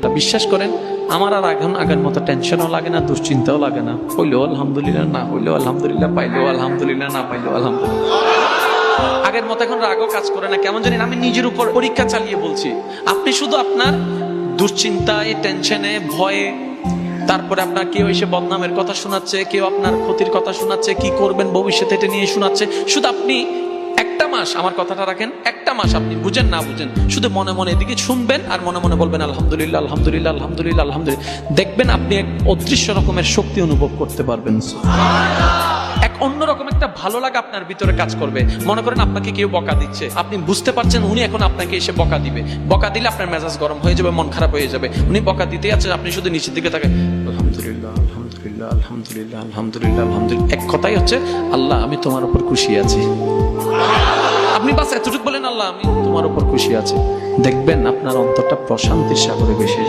বিশ্বাস করেন আমার আর এখন আগের মতো টেনশনও লাগে না, দুশ্চিন্তাও লাগে না। হইলেও আলহামদুলিল্লাহ, না হইলেও আলহামদুলিল্লাহ, পাইলেও আলহামদুলিল্লাহ, না পাইলেও আলহামদুলিল্লাহ। আগের মতো এখন রাগও কাজ করে না, কেমন জানেন আমি নিজের উপর পরীক্ষা চালিয়ে বলছি। আপনি শুধু আপনার দুশ্চিন্তায়, টেনশনে, ভয়ে, তারপরে আপনার কেউ এসে বদনামের কথা শোনাচ্ছে, কেউ আপনার ক্ষতির কথা শোনাচ্ছে, কি করবেন ভবিষ্যতে এটা নিয়ে শোনাচ্ছে। শুধু আপনি একটা মাস, আমার কথাটা রাখেন, একটা মাস আপনি বুঝেন না বুঝেন, শুধু মনে মনে এদিকে শুনবেন আর মনে মনে বলবেন আলহামদুলিল্লাহ, আলহামদুলিল্লাহ, আলহামদুলিল্লাহ, আলহামদুলিল্লাহ। দেখবেন আপনি এক অদৃশ্য রকমের শক্তি অনুভব করতে পারবেন। এক অন্যরকম একটা ভালো লাগা আপনার ভিতরে কাজ করবে। মনে করেন আপনাকে কেউ বকা দিচ্ছে, আপনি বুঝতে পারছেন উনি এখন আপনাকে এসে বকা দিবে। বকা দিলে আপনার মেজাজ গরম হয়ে যাবে, মন খারাপ হয়ে যাবে। উনি বকা দিতে আছে, আপনি শুধু নিচের দিকে তাকান, আলহামদুলিল্লাহ, আলহামদুলিল্লাহ, আলহামদুলিল্লাহ, আলহামদুলিল্লাহ, আলহামদুলিল্লাহ। এক কথাই হচ্ছে আল্লাহ আমি তোমার উপর খুশি আছি। আপনি বাস এতটুকু বলেন আল্লাহ আমি তোমার উপর খুশি আছি, দেখবেন আপনার অন্তরটা প্রশান্তির সাগরে ভেসে যাবে।